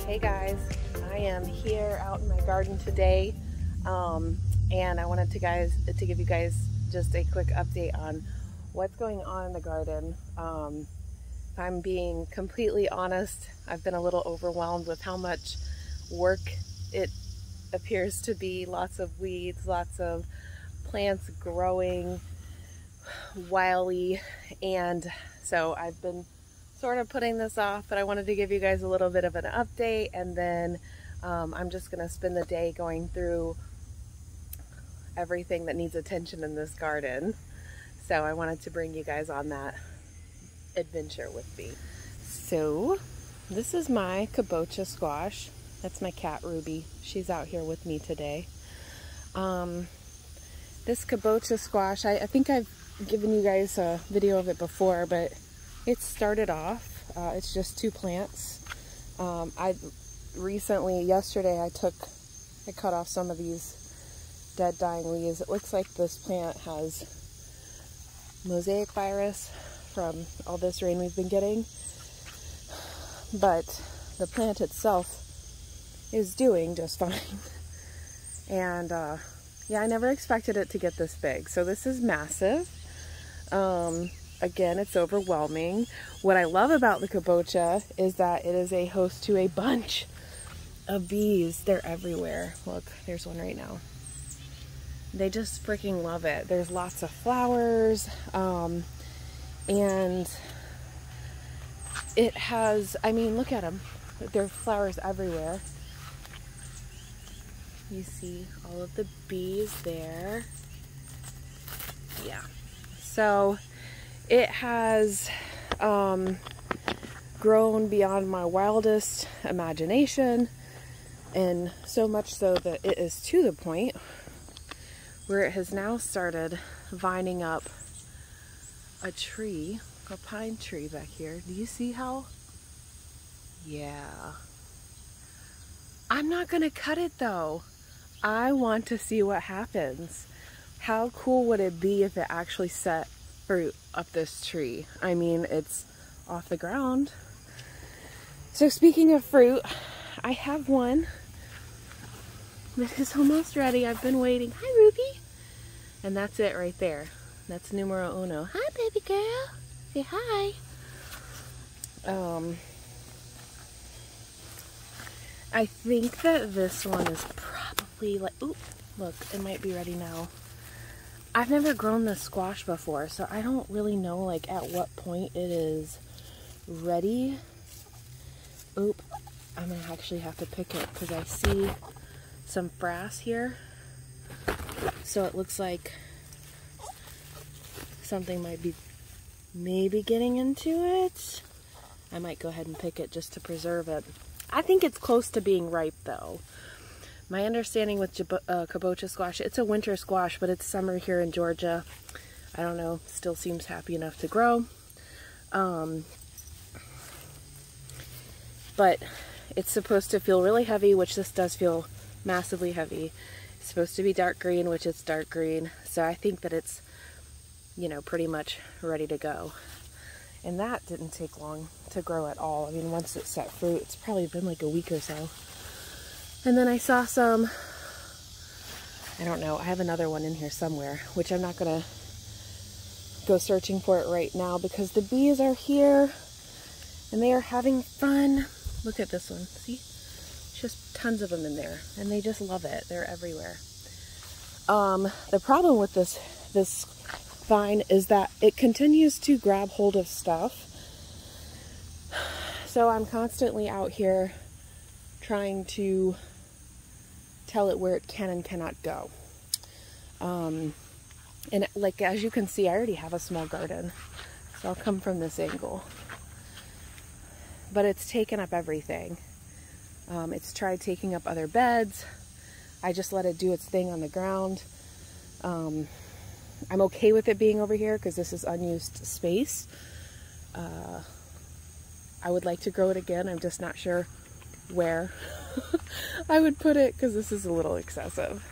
Hey guys, I am here out in my garden today, and I wanted to give you guys just a quick update on what's going on in the garden. If I'm being completely honest, I've been a little overwhelmed with how much work it appears to be. Lots of weeds, lots of plants growing wildly, and so I've been sort of putting this off, but I wanted to give you guys a little bit of an update, and then I'm just gonna spend the day going through everything that needs attention in this garden. So I wanted to bring you guys on that adventure with me. So this is my Kabocha Squash. That's my cat Ruby. She's out here with me today. This Kabocha Squash, I think I've given you guys a video of it before, but it started off, it's just two plants. Yesterday I cut off some of these dead dying leaves. It looks like this plant has mosaic virus from all this rain we've been getting, but the plant itself is doing just fine. And yeah, I never expected it to get this big. So this is massive. Again, it's overwhelming. What I love about the kabocha is that it is a host to a bunch of bees. They're everywhere. Look, there's one right now. They just freaking love it. There's lots of flowers, and it has, I mean, look at them. There are flowers everywhere. You see all of the bees there. Yeah. So it has grown beyond my wildest imagination, and so much so that it is to the point where it has now started vining up a tree, a pine tree back here. Do you see how? Yeah. I'm not gonna cut it though. I want to see what happens. How cool would it be if it actually set fruit up this tree? I mean, it's off the ground. So speaking of fruit, I have one that is almost ready. I've been waiting. Hi, Ruby. And that's it right there. That's numero uno. Hi, baby girl. Say hi. I think that this one is probably like, ooh, look, it might be ready now. I've never grown this squash before, so I don't really know like at what point it is ready. Oop, I'm gonna actually have to pick it because I see some frass here. So it looks like something might be maybe getting into it. I might go ahead and pick it just to preserve it. I think it's close to being ripe though. My understanding with Kabocha Squash, it's a winter squash, but it's summer here in Georgia. I don't know, still seems happy enough to grow. But it's supposed to feel really heavy, which this does feel massively heavy. It's supposed to be dark green, which it's dark green. So I think that it's, you know, pretty much ready to go. And that didn't take long to grow at all. I mean, once it set fruit, it's probably been like a week or so. And then I saw some, I don't know, I have another one in here somewhere, which I'm not gonna go searching for it right now because the bees are here and they are having fun. Look at this one, see? Just tons of them in there and they just love it. They're everywhere. The problem with this vine is that it continues to grab hold of stuff. So I'm constantly out here trying to tell it where it can and cannot go. And like, as you can see, I already have a small garden, so I'll come from this angle. But it's taken up everything. It's tried taking up other beds. I just let it do its thing on the ground. I'm okay with it being over here because this is unused space. I would like to grow it again. I'm just not sure where I would put it because this is a little excessive.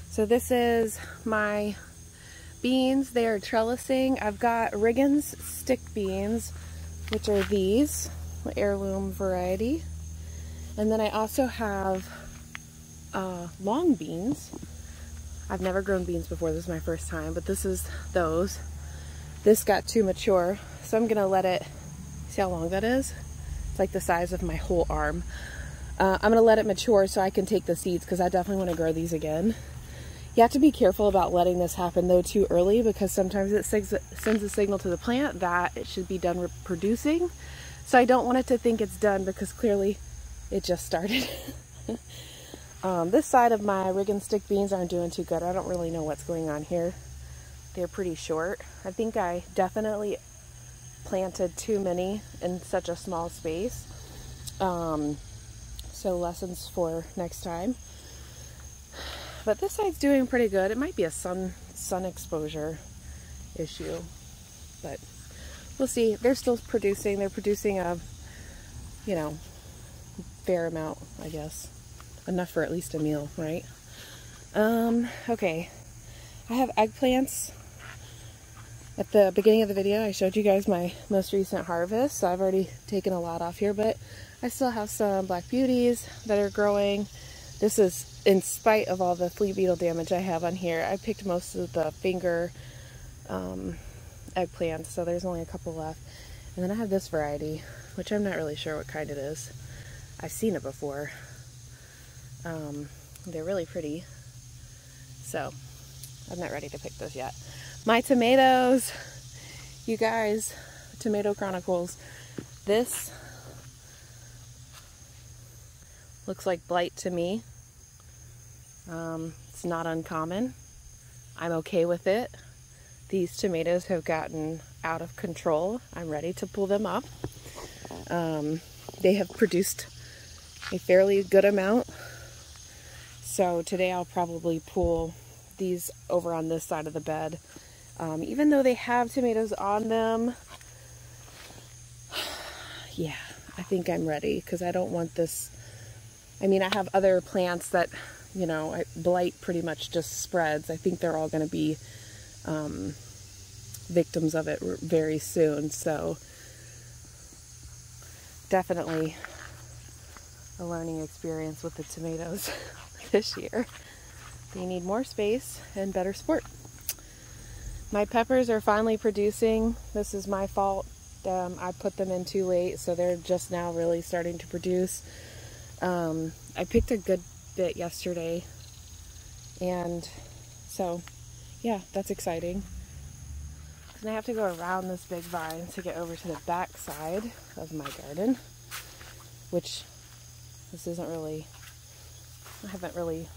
So this is my beans. They are trellising. I've got Riggins stick beans, which are these. heirloom variety. And then I also have long beans. I've never grown beans before. This is my first time, but this is those. This got too mature, so I'm gonna let it, see how long that is? It's like the size of my whole arm. I'm gonna let it mature so I can take the seeds, because I definitely want to grow these again. You have to be careful about letting this happen though too early, because sometimes it sends a signal to the plant that it should be done reproducing. So I don't want it to think it's done, because clearly it just started. This side of my rig and stick beans aren't doing too good. I don't really know what's going on here. They're pretty short. I think I definitely planted too many in such a small space. So lessons for next time. But this side's doing pretty good. It might be a sun exposure issue, but we'll see. They're still producing. They're producing a, you know, fair amount, I guess. Enough for at least a meal, right? Okay. I have eggplants. At the beginning of the video, I showed you guys my most recent harvest, so I've already taken a lot off here, but I still have some black beauties that are growing. This is in spite of all the flea beetle damage I have on here. I picked most of the finger eggplants, so there's only a couple left. And then I have this variety, which I'm not really sure what kind it is. I've seen it before. They're really pretty, so I'm not ready to pick those yet. My tomatoes, you guys, Tomato Chronicles. This looks like blight to me. It's not uncommon. I'm okay with it. These tomatoes have gotten out of control. I'm ready to pull them up. They have produced a fairly good amount. So today I'll probably pull these over on this side of the bed. Even though they have tomatoes on them, yeah, I think I'm ready, because I don't want this. I mean, I have other plants that, you know, blight pretty much just spreads. I think they're all going to be victims of it very soon. So definitely a learning experience with the tomatoes this year. They need more space and better support. My peppers are finally producing. This is my fault. I put them in too late, so they're just now really starting to produce. I picked a good bit yesterday, and so yeah, that's exciting. And I have to go around this big vine to get over to the back side of my garden, which this isn't really, I haven't really,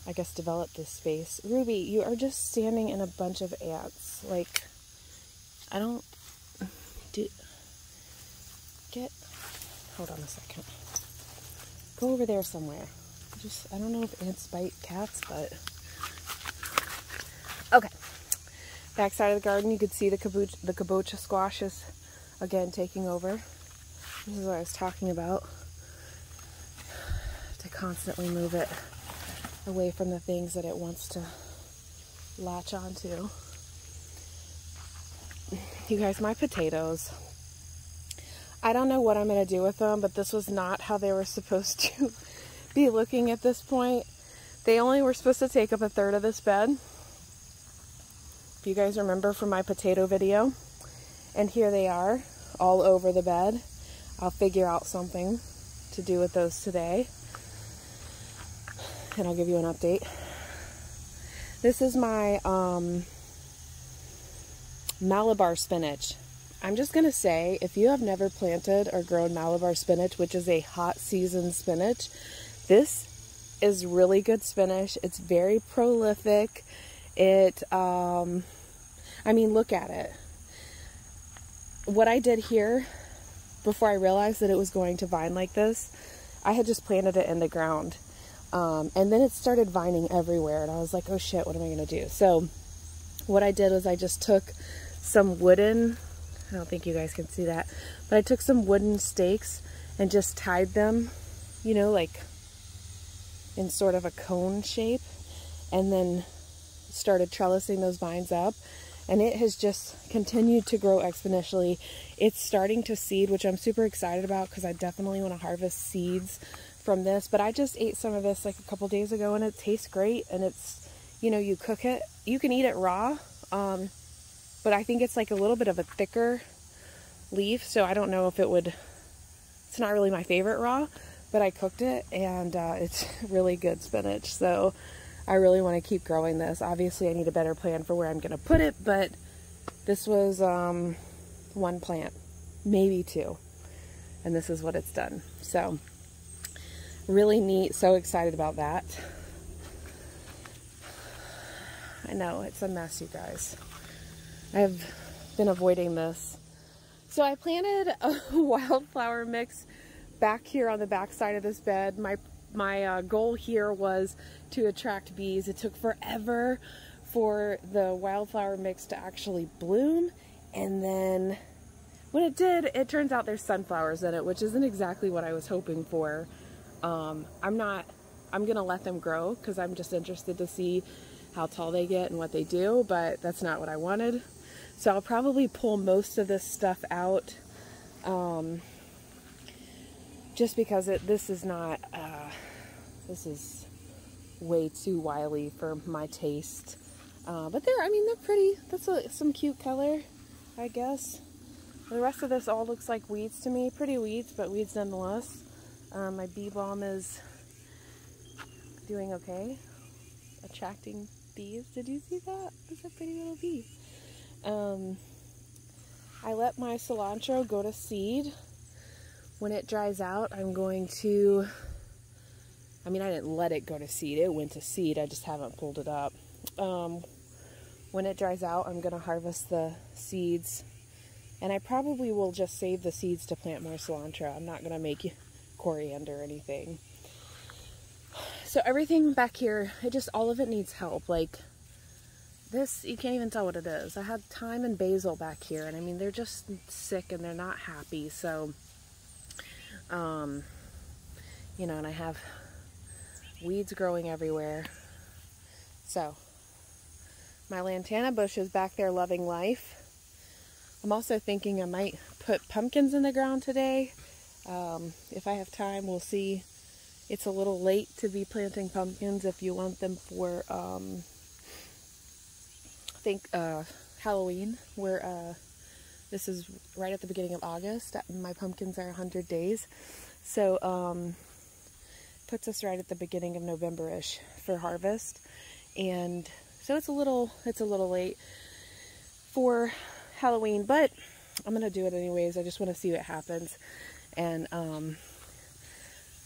I guess, developed this space. Ruby, you are just standing in a bunch of ants. Like, I don't hold on a second. Go over there somewhere. I don't know if ants bite cats, but okay. Back side of the garden, you could see the Kabocha Squash is again taking over. This is what I was talking about. To constantly move it away from the things that it wants to latch onto. You guys, my potatoes, I don't know what I'm going to do with them, but this was not how they were supposed to be looking at this point. They only were supposed to take up a third of this bed, if you guys remember from my potato video. And here they are, all over the bed. I'll figure out something to do with those today, and I'll give you an update. This is my Malabar Spinach. I'm just going to say, if you have never planted or grown Malabar Spinach, which is a hot season spinach, this is really good spinach. It's very prolific. I mean, look at it. What I did here, before I realized that it was going to vine like this, I had just planted it in the ground. And then it started vining everywhere, and I was like, oh shit, what am I going to do? So what I did was I just took some wooden, I don't think you guys can see that, but I took some wooden stakes and just tied them, you know, like in sort of a cone shape, and then started trellising those vines up. and it has just continued to grow exponentially. It's starting to seed, which I'm super excited about because I definitely want to harvest seeds from this. But I just ate some of this like a couple days ago, and it tastes great. And it's, you know, you cook it, you can eat it raw, but I think it's like a little bit of a thicker leaf, so I don't know if it would, it's not really my favorite raw, but I cooked it, and it's really good spinach. So I really want to keep growing this. Obviously, I need a better plan for where I'm going to put it, but this was one plant, maybe two, and this is what it's done. So really neat. So excited about that. I know it's a mess, you guys. I've been avoiding this. So I planted a wildflower mix back here on the back side of this bed. My goal here was to attract bees. It took forever for the wildflower mix to actually bloom, and then when it did, it turns out there's sunflowers in it, which isn't exactly what I was hoping for. I'm gonna let them grow because I'm just interested to see how tall they get and what they do, but that's not what I wanted. So I'll probably pull most of this stuff out, just because this is not, this is way too wily for my taste. But I mean, they're pretty. That's some cute color, I guess. The rest of this all looks like weeds to me. Pretty weeds, but weeds nonetheless. My bee balm is doing okay, attracting bees. Did you see that? It's a pretty little bee. I let my cilantro go to seed. When it dries out, I'm going to, I mean, I didn't let it go to seed. It went to seed. I just haven't pulled it up. When it dries out, I'm going to harvest the seeds. And I probably will just save the seeds to plant more cilantro. I'm not going to make coriander or anything. So everything back here, all of it needs help. Like this, you can't even tell what it is. I had thyme and basil back here, and I mean, they're just sick and they're not happy. So, you know, and I have weeds growing everywhere. So my lantana bush is back there loving life. I'm also thinking I might put pumpkins in the ground today. If I have time, we'll see. It's a little late to be planting pumpkins if you want them for, Halloween. This is right at the beginning of August. My pumpkins are 100 days. So, puts us right at the beginning of November-ish for harvest. And so it's a little late for Halloween, but I'm going to do it anyways. I just want to see what happens. And,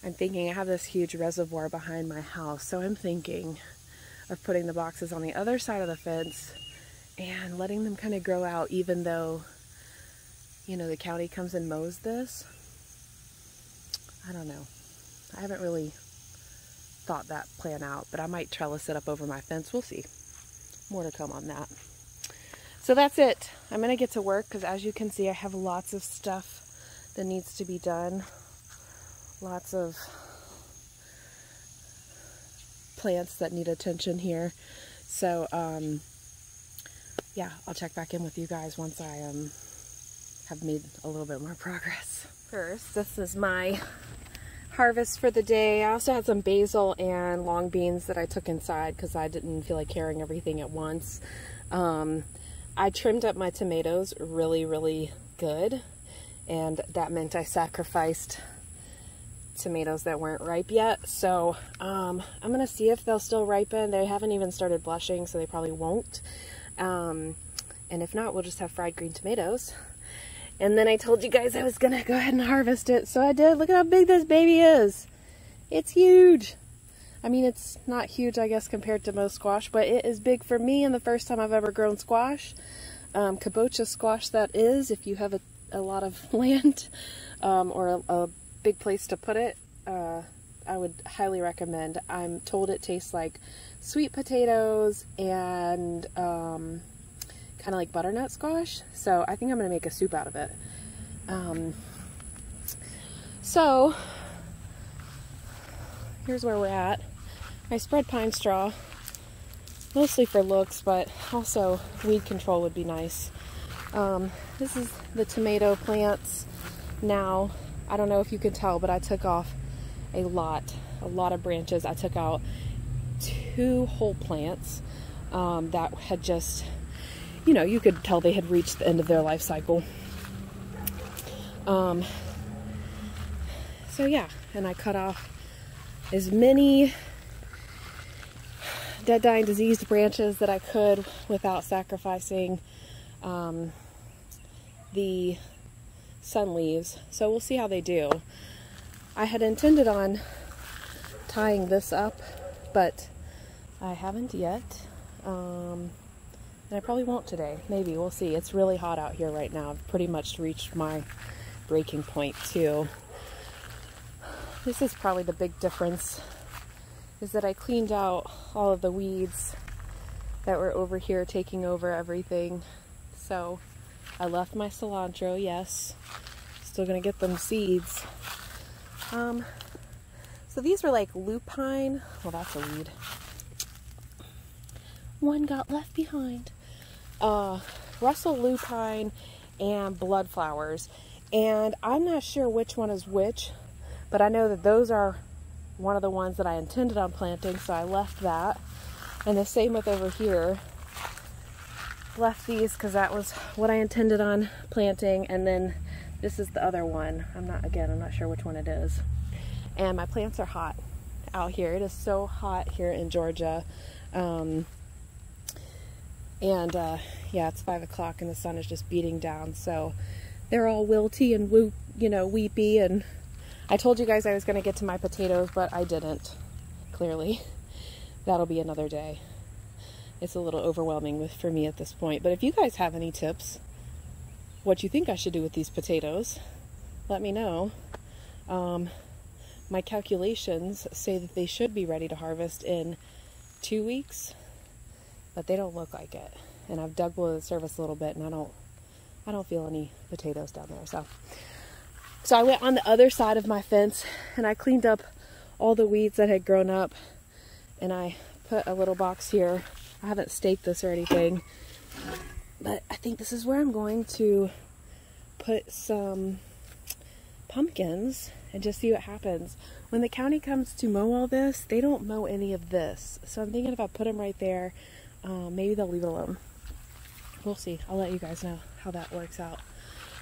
I'm thinking I have this huge reservoir behind my house, so I'm thinking of putting the boxes on the other side of the fence and letting them kind of grow out, even though, you know, the county comes and mows this. I don't know. I haven't really thought that plan out, but I might trellis it up over my fence. We'll see. More to come on that. So that's it. I'm going to get to work because, as you can see, I have lots of stuff that needs to be done. Lots of plants that need attention here. So, yeah, I'll check back in with you guys once I have made a little bit more progress. First, this is my harvest for the day. I also had some basil and long beans that I took inside because I didn't feel like carrying everything at once. I trimmed up my tomatoes really, really good, and that meant I sacrificed tomatoes that weren't ripe yet. So I'm gonna see if they'll still ripen. They haven't even started blushing, so they probably won't. And if not, we'll just have fried green tomatoes. And then I told you guys I was gonna go ahead and harvest it, so I did. Look at how big this baby is. It's huge. I mean, it's not huge, I guess, compared to most squash, but it is big for me, and the first time I've ever grown squash. Kabocha squash, that is, if you have a lot of land or a big place to put it. I would highly recommend. I'm told it tastes like sweet potatoes and kind of like butternut squash, so I think I'm gonna make a soup out of it. So here's where we're at. I spread pine straw mostly for looks, but also weed control would be nice. This is the tomato plants now. I don't know if you can tell, but I took off a lot of branches. I took out 2 whole plants that had just, you know, you could tell they had reached the end of their life cycle. So yeah, and I cut off as many dead, dying, diseased branches that I could without sacrificing the sun leaves. So we'll see how they do. I had intended on tying this up, but I haven't yet. And I probably won't today. Maybe, we'll see. It's really hot out here right now. I've pretty much reached my breaking point too. This is probably the big difference, is that I cleaned out all of the weeds that were over here taking over everything. So I left my cilantro, yes. Still gonna get them seeds. So these are like lupine. Well, that's a weed. One got left behind. Russell lupine and blood flowers. And I'm not sure which one is which, but I know that those are one of the ones that I intended on planting, so I left that. And the same with over here. Left these because that was what I intended on planting, and then this is the other one. I'm not sure which one it is. And my plants are hot out here. It is so hot here in Georgia. Yeah, it's 5 o'clock and the sun is just beating down, so they're all wilty and weepy. And I told you guys I was going to get to my potatoes, but I didn't, clearly. That'll be another day. It's a little overwhelming for me at this point. But if you guys have any tips, what you think I should do with these potatoes, let me know. My calculations say that they should be ready to harvest in 2 weeks, but they don't look like it. And I've dug below the surface a little bit, and I don't feel any potatoes down there. So I went on the other side of my fence and I cleaned up all the weeds that had grown up, and I put a little box here. I haven't staked this or anything, but I think this is where I'm going to put some pumpkins and just see what happens. When the county comes to mow all this, they don't mow any of this. So I'm thinking if I put them right there, maybe they'll leave it alone. We'll see. I'll let you guys know how that works out.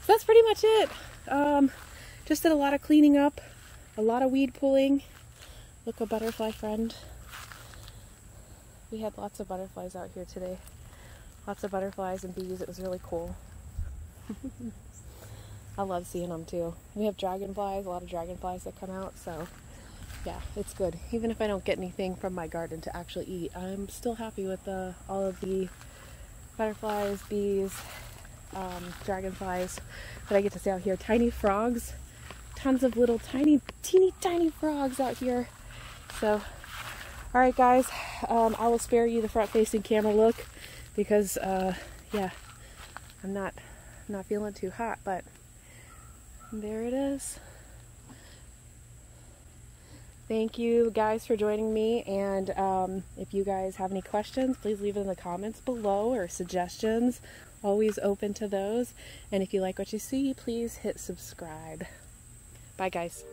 So that's pretty much it. Just did a lot of cleaning up, a lot of weed pulling. Look, a butterfly friend. We had lots of butterflies out here today. Lots of butterflies and bees. It was really cool. I love seeing them too. We have dragonflies, a lot of dragonflies that come out, so yeah, it's good. Even if I don't get anything from my garden to actually eat, I'm still happy with all of the butterflies, bees, dragonflies that I get to see out here. Tiny frogs, tons of little tiny, teeny tiny frogs out here. So, alright guys, I will spare you the front-facing camera look because, yeah, I'm not feeling too hot, but there it is. Thank you guys for joining me, and if you guys have any questions, please leave it in the comments below, or suggestions. Always open to those. And if you like what you see, please hit subscribe. Bye guys.